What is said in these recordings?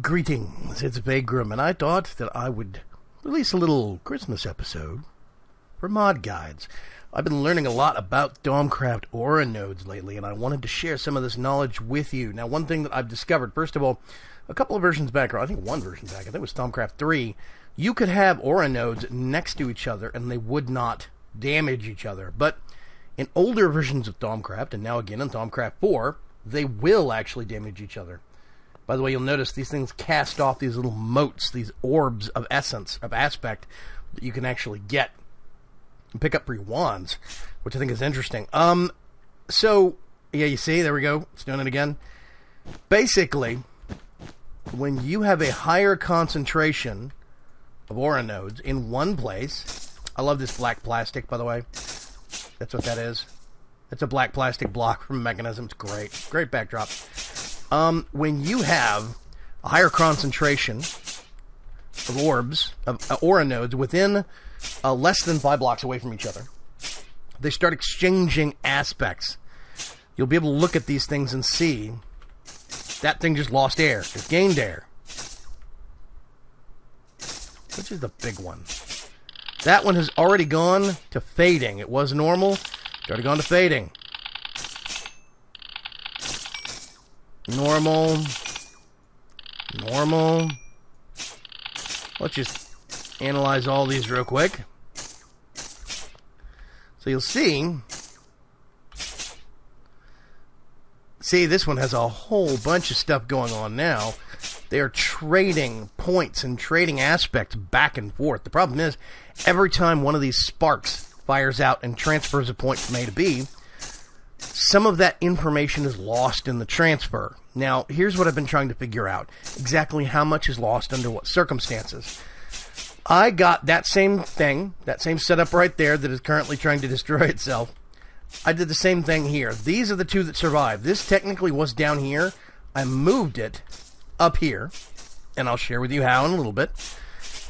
Greetings, it's Vaygrim, and I thought that I would release a little Christmas episode for mod guides. I've been learning a lot about Thaumcraft aura nodes lately, and I wanted to share some of this knowledge with you. Now, one thing that I've discovered, first of all, a couple of versions back, or I think one version back, I think it was Thaumcraft 3, you could have aura nodes next to each other, and they would not damage each other. But in older versions of Thaumcraft, and now again in Thaumcraft 4, they will actually damage each other. By the way, you'll notice these things cast off these little motes, these orbs of essence, of aspect, that you can actually get and pick up for your wands, which I think is interesting. So, yeah, you see, there we go, it's doing it again. Basically, when you have a higher concentration of aura nodes in one place, I love this black plastic, by the way. That's what that is. It's a black plastic block from Mechanism. It's great. Great backdrop. When you have a higher concentration of orbs, of aura nodes within less than 5 blocks away from each other, they start exchanging aspects. You'll be able to look at these things and see that thing just lost air, just gained air. Which is the big one? That one has already gone to fading. It was normal. It's already gone to fading. Normal. Normal. Let's just analyze all these real quick. So you'll see. See, this one has a whole bunch of stuff going on now. They're trading points and trading aspects back and forth. The problem is, every time one of these sparks fires out and transfers a point from A to B, some of that information is lost in the transfer. Now, here's what I've been trying to figure out. Exactly how much is lost under what circumstances. I got that same thing, that same setup right there that is currently trying to destroy itself. I did the same thing here. These are the two that survived. This technically was down here. I moved it up here, and I'll share with you how in a little bit.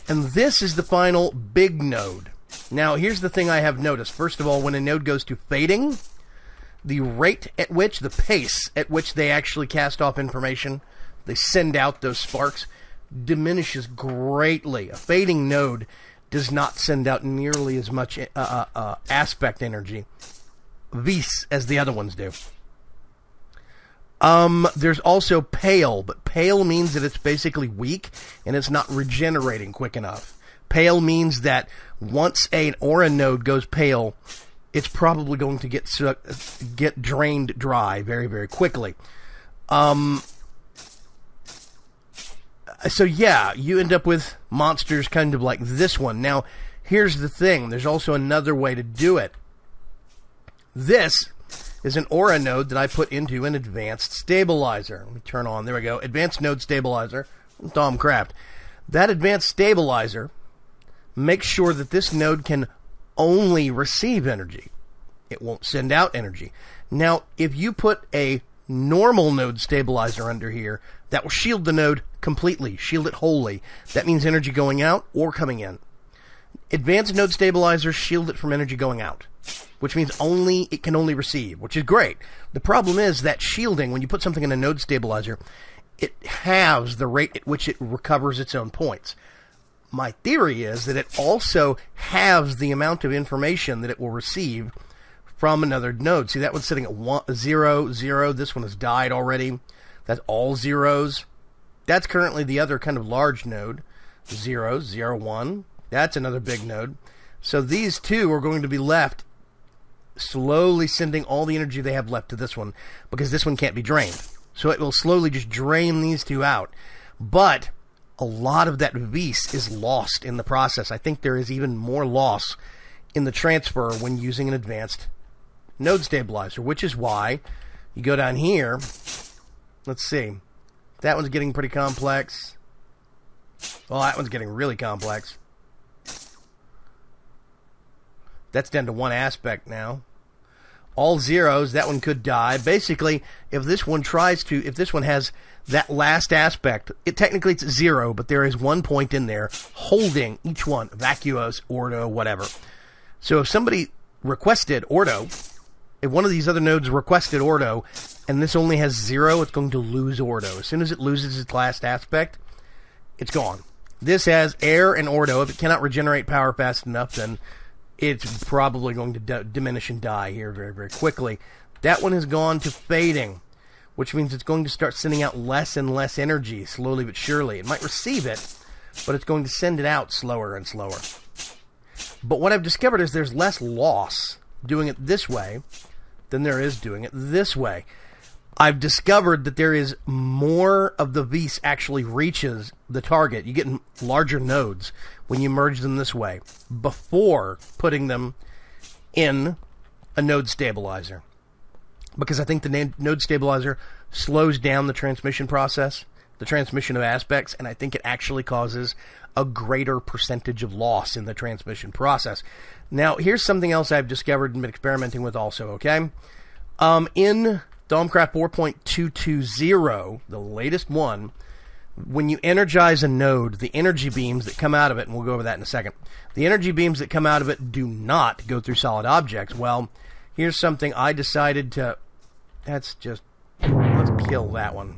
And this is the final big node. Now, here's the thing I have noticed. First of all, when a node goes to fading, the rate at which, the pace at which they actually cast off information, they send out those sparks, diminishes greatly. A fading node does not send out nearly as much aspect energy, vis, as the other ones do. There's also pale, but pale means that it's basically weak and it's not regenerating quick enough. Pale means that once an aura node goes pale, it's probably going to get drained dry very, very quickly. So yeah, you end up with monsters kind of like this one. Now, here's the thing. There's also another way to do it. This is an aura node that I put into an advanced stabilizer. Let me turn on. There we go. Advanced node stabilizer from Thaumcraft. That advanced stabilizer makes sure that this node can only receive energy. It won't send out energy. Now, if you put a normal node stabilizer under here, that will shield the node completely, shield it wholly. That means energy going out or coming in. Advanced node stabilizers shield it from energy going out, which means it can only receive, which is great. The problem is that shielding, when you put something in a node stabilizer, it halves the rate at which it recovers its own points. My theory is that it also halves the amount of information that it will receive from another node. See, that one's sitting at 0, 0. This one has died already. That's all zeros. That's currently the other kind of large node. 0, 0, 1. That's another big node. So these two are going to be left slowly sending all the energy they have left to this one, because this one can't be drained. So it will slowly just drain these two out. But a lot of that vis is lost in the process. I think there is even more loss in the transfer when using an advanced node stabilizer, which is why you go down here. Let's see. That one's getting pretty complex. Well, that one's getting really complex. That's down to one aspect now. All zeros, that one could die. Basically, if this one has that last aspect, technically it's 0, but there is one point in there holding each one, vacuos, ordo, whatever. So if somebody requested ordo, if one of these other nodes requested ordo, and this only has 0, it's going to lose ordo. As soon as it loses its last aspect, it's gone. This has air and ordo. If it cannot regenerate power fast enough, then it's probably going to diminish and die here very, very quickly. That one has gone to fading, which means it's going to start sending out less and less energy, slowly but surely. It might receive it, but it's going to send it out slower and slower. But what I've discovered is there's less loss doing it this way than there is doing it this way. I've discovered that there is more of the Vs actually reaches the target. You get larger nodes when you merge them this way before putting them in a node stabilizer. Because I think the node stabilizer slows down the transmission process, the transmission of aspects, and I think it actually causes a greater percentage of loss in the transmission process. Now, here's something else I've discovered and been experimenting with also, okay? In Thaumcraft 4.2.2.0, the latest one, when you energize a node, the energy beams that come out of it, and we'll go over that in a second, the energy beams that come out of it do not go through solid objects. Well, here's something I decided to... let's kill that one.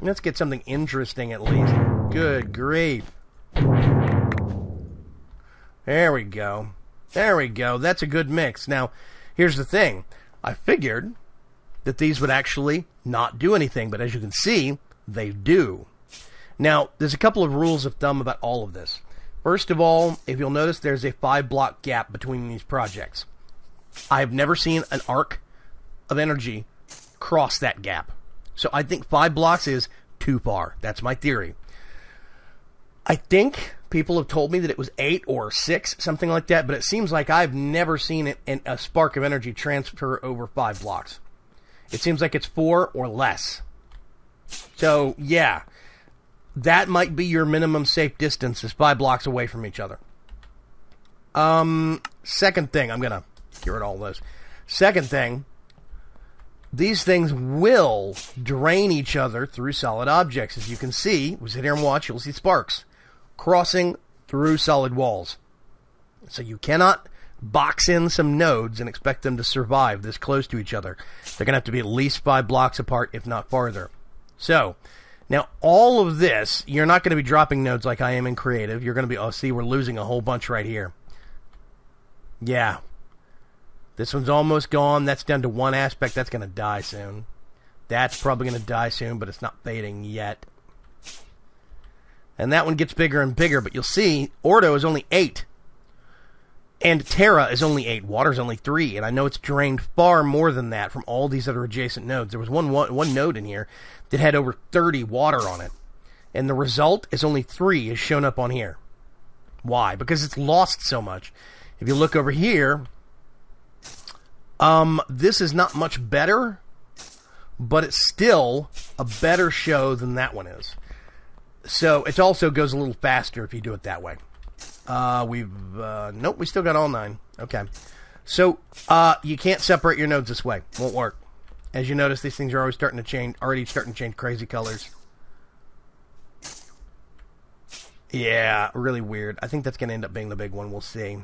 Let's get something interesting at least. Good grief. There we go. There we go. That's a good mix. Now, here's the thing. I figured that these would actually not do anything, but as you can see, they do. Now, there's a couple of rules of thumb about all of this. First of all, if you'll notice, there's a 5-block gap between these projects. I've never seen an arc of energy cross that gap. So I think 5 blocks is too far. That's my theory. I think people have told me that it was 8 or 6, something like that, but it seems like I've never seen it in a spark of energy transfer over 5 blocks. It seems like it's 4 or less. So, yeah, that might be your minimum safe distance, is 5 blocks away from each other. Second thing, I'm going to get rid of all those. Second thing, these things will drain each other through solid objects. As you can see, we sit here and watch, you'll see sparks crossing through solid walls. So you cannot box in some nodes and expect them to survive this close to each other. They're going to have to be at least 5 blocks apart, if not farther. So, now all of this, you're not going to be dropping nodes like I am in creative. You're going to be, oh, see, we're losing a whole bunch right here. Yeah. This one's almost gone. That's down to 1 aspect. That's going to die soon. That's probably going to die soon, but it's not fading yet. And that one gets bigger and bigger, but you'll see Ordo is only 8. And Terra is only 8. Water's only 3. And I know it's drained far more than that from all these other adjacent nodes. There was one node in here that had over 30 water on it. And the result is only 3 is shown up on here. Why? Because it's lost so much. If you look over here, this is not much better, but it's still a better show than that one is. So it also goes a little faster if you do it that way. Nope, we still got all 9. Okay. So, you can't separate your nodes this way. Won't work. As you notice, these things are already starting to change crazy colors. Yeah, really weird. I think that's going to end up being the big one. We'll see.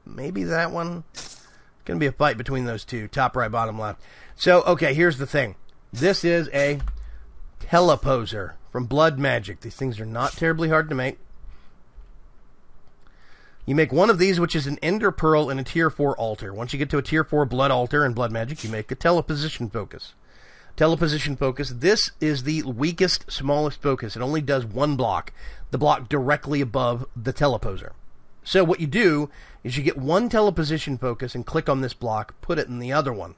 Maybe that one. It's going to be a fight between those two. Top right, bottom left. So, okay, here's the thing. This is a teleposer from Blood Magic. These things are not terribly hard to make. You make one of these, which is an Ender Pearl and a Tier 4 altar. Once you get to a Tier 4 Blood altar in Blood Magic, you make a teleposition focus. Teleposition focus. This is the weakest, smallest focus. It only does 1 block. The block directly above the teleposer. So what you do is you get 1 teleposition focus and click on this block, put it in the other one.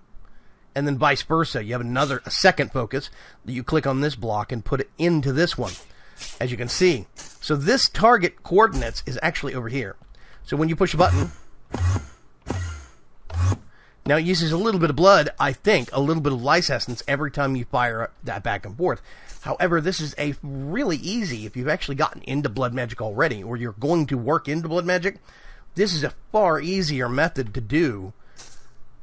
And then vice versa. You have a second focus that you click on this block and put it into this one, as you can see. So this target coordinates is actually over here. So when you push a button, now it uses a little bit of blood, I think, a little bit of lice essence every time you fire that back and forth. However, this is a really easy, if you've actually gotten into Blood Magic already, or you're going to work into Blood Magic, this is a far easier method to do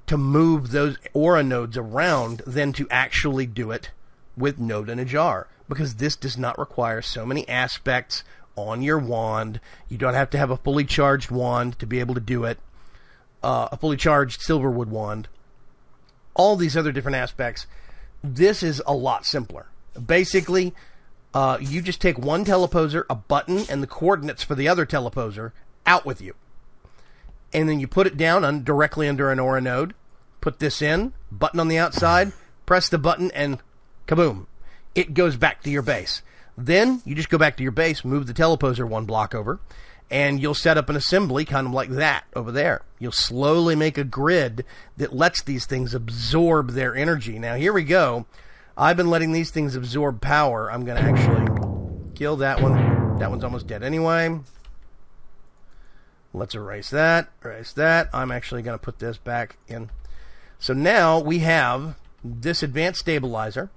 to move those aura nodes around than to actually do it with Node in a Jar. Because this does not require so many aspects on your wand. You don't have to have a fully charged wand to be able to do it. A fully charged Silverwood wand. All these other different aspects. This is a lot simpler. Basically, you just take one teleposer, a button, and the coordinates for the other teleposer out with you. And then you put it down directly under an aura node, put this in, button on the outside, press the button, and kaboom. It goes back to your base. Then you just go back to your base, move the teleposer one block over, and you'll set up an assembly kind of like that over there. You'll slowly make a grid that lets these things absorb their energy. Now, here we go. I've been letting these things absorb power. I'm going to actually kill that one. That one's almost dead anyway. Let's erase that. Erase that. I'm actually going to put this back in. So now we have this advanced stabilizer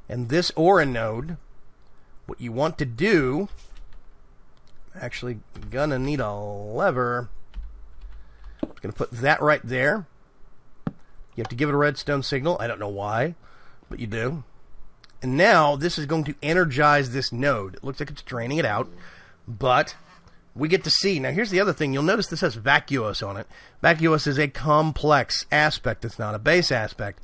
and this aura node. What you want to do, actually going to need a lever. I'm going to put that right there. You have to give it a redstone signal. I don't know why, but you do. And now this is going to energize this node. It looks like it's draining it out, but we get to see. Now, here's the other thing. You'll notice this has vacuous on it. Vacuous is a complex aspect. It's not a base aspect.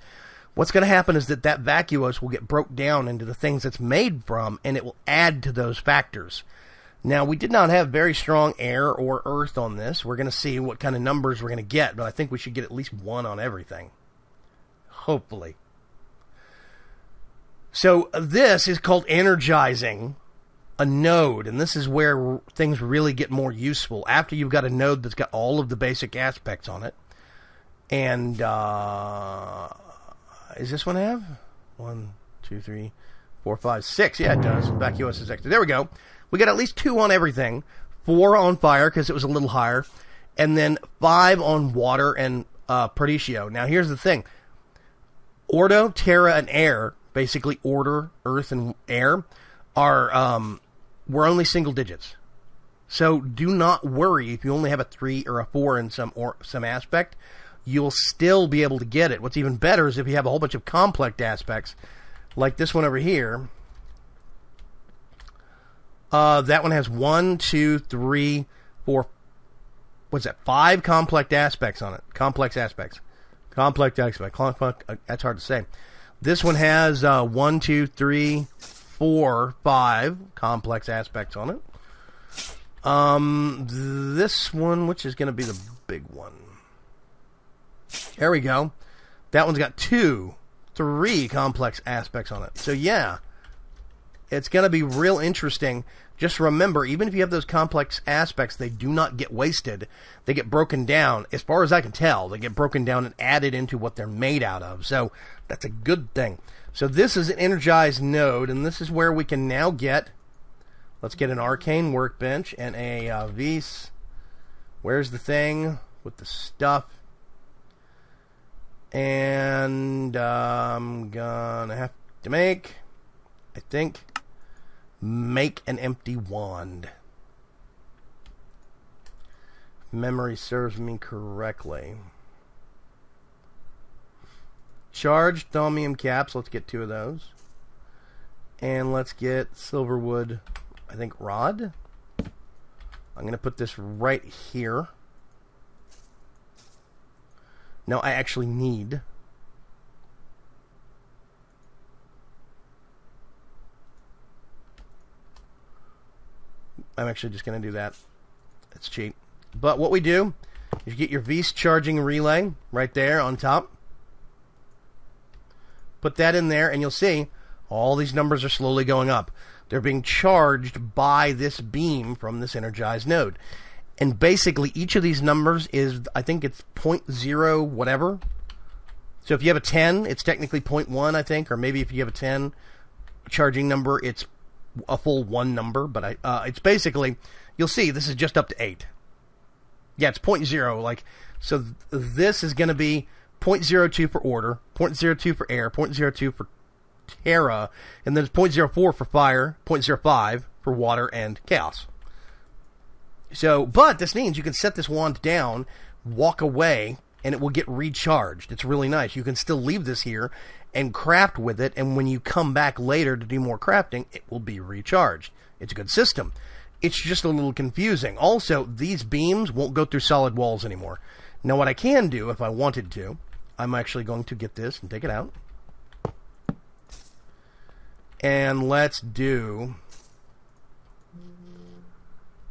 What's going to happen is that vacuous will get broke down into the things it's made from, and it will add to those factors. Now, we did not have very strong air or earth on this. We're going to see what kind of numbers we're going to get, but I think we should get at least 1 on everything. Hopefully. So this is called energizing a node, and this is where things really get more useful. After you've got a node that's got all of the basic aspects on it. And, is this one have? 1, 2, 3, 4, 5, 6. Yeah, it does. Vacuous is extra. There we go. We got at least 2 on everything. 4 on fire, because it was a little higher. And then 5 on water and Perdicio. Now, here's the thing. Ordo, Terra, and Air, basically order, earth, and air, are we're only single digits. So do not worry if you only have a 3 or a 4 in some aspect. You'll still be able to get it. What's even better is if you have a whole bunch of complex aspects, like this one over here. That one has 1, 2, 3, 4. What's that? 5 complex aspects on it. Complex aspects. Complex aspects. That's hard to say. This one has 1, 2, 3, 4, 5 complex aspects on it. This one, which is going to be the big one. There we go. That one's got 2, 3 complex aspects on it. So yeah, it's going to be real interesting. Just remember, even if you have those complex aspects, they do not get wasted. They get broken down. As far as I can tell, they get broken down and added into what they're made out of. So that's a good thing. So this is an energized node, and this is where we can now get, let's get an arcane workbench and a vis. Where's the thing with the stuff? And I'm gonna have to make an empty wand. If memory serves me correctly. Charged thaumium caps. Let's get 2 of those. And let's get silverwood, I think, rod. I'm going to put this right here. No, I actually need. I'm actually just going to do that. It's cheap. But what we do is you get your V's charging relay right there on top. Put that in there, and you'll see all these numbers are slowly going up. They're being charged by this beam from this energized node. And basically, each of these numbers is, I think it's 0.0 whatever. So if you have a 10, it's technically 0.1, I think. Or maybe if you have a 10 charging number, it's a full 1 number. But it's basically, you'll see, this is just up to 8. Yeah, it's 0.0. Like, so this is going to be 0.02 for order, 0.02 for air, 0.02 for terra, and then it's 0.04 for fire, 0.05 for water and chaos. So, but this means you can set this wand down, walk away, and it will get recharged. It's really nice. You can still leave this here and craft with it, and when you come back later to do more crafting, it will be recharged. It's a good system. It's just a little confusing. Also, these beams won't go through solid walls anymore. Now, what I can do, if I wanted to, I'm actually going to get this and take it out. And let's do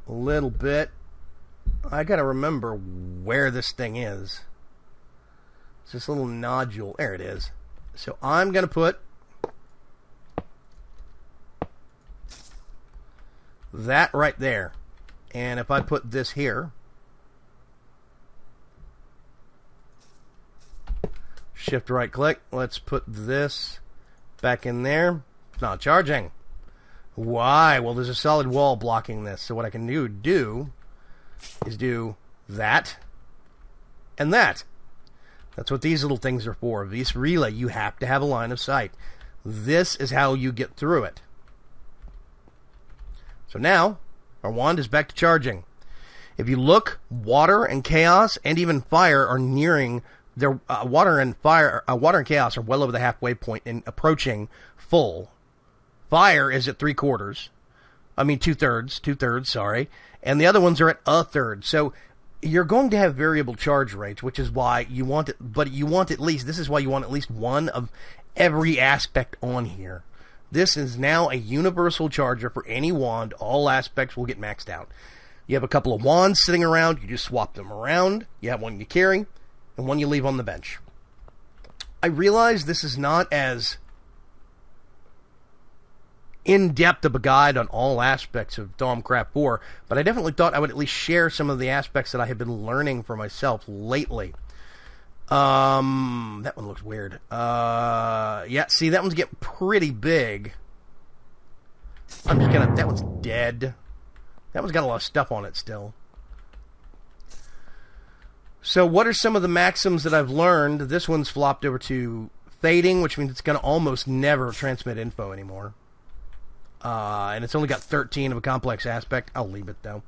a little bit. I gotta remember where this thing is. It's this little nodule. There it is. So I'm gonna put that right there. And if I put this here, shift right click, let's put this back in there. It's not charging. Why? Well, there's a solid wall blocking this. So what I can do is do that and that. That's what these little things are for. This relay, you have to have a line of sight. This is how you get through it. So now, our wand is back to charging. If you look, water and chaos and even fire are nearing their water and chaos are well over the halfway point and approaching full. Fire is at 2/3, sorry, and the other ones are at 1/3. So you're going to have variable charge rates, which is why you want it. But you want this is why you want at least one of every aspect on here. This is now a universal charger for any wand. All aspects will get maxed out. You have a couple of wands sitting around. You just swap them around. You have one you carry and one you leave on the bench. I realize this is not as in-depth of a guide on all aspects of Thaumcraft 4, but I definitely thought I would at least share some of the aspects that I have been learning for myself lately. That one looks weird. Yeah, see, that one's getting pretty big. I'm just gonna... That one's dead. That one's got a lot of stuff on it still. So what are some of the maxims that I've learned? This one's flopped over to fading, which means it's going to almost never transmit info anymore. And it's only got 13 of a complex aspect. I'll leave it, though.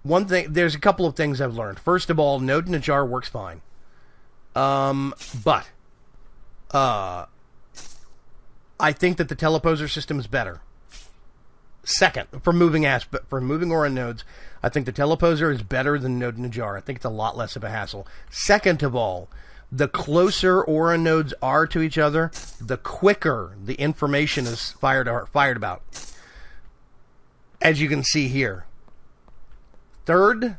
One thing, there's a couple of things I've learned. First of all, node in a jar works fine. But I think that the teleposer system is better. Second, for moving aura nodes, I think the teleposer is better than node in a jar. I think it's a lot less of a hassle. Second of all, the closer aura nodes are to each other, the quicker the information is fired about. As you can see here. Third,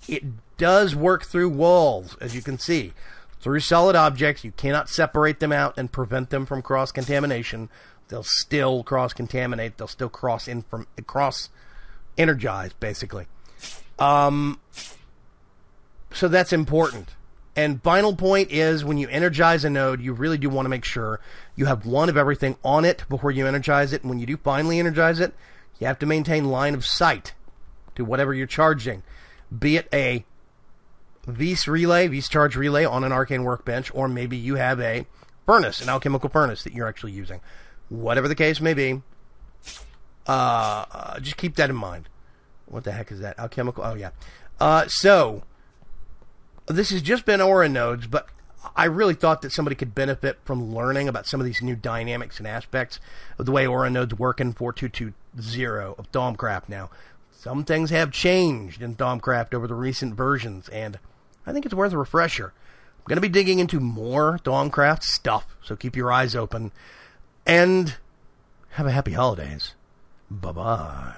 it does work through walls, as you can see. Through solid objects, you cannot separate them out and prevent them from cross-contamination. They'll still cross-contaminate. They'll still cross-energize, basically. So that's important. And final point is, when you energize a node, you really do want to make sure you have one of everything on it before you energize it. And when you do finally energize it, you have to maintain line of sight to whatever you're charging. Be it a V's charge relay on an arcane workbench, or maybe you have a furnace, an alchemical furnace that you're actually using. Whatever the case may be, just keep that in mind. What the heck is that? Alchemical? Oh, yeah. So, this has just been aura nodes, but I really thought that somebody could benefit from learning about some of these new dynamics and aspects of the way aura nodes work in 4.2.2.0 of Thaumcraft now. Some things have changed in Thaumcraft over the recent versions, and I think it's worth a refresher. I'm going to be digging into more Thaumcraft stuff, so keep your eyes open. And have a happy holidays. Bye-bye.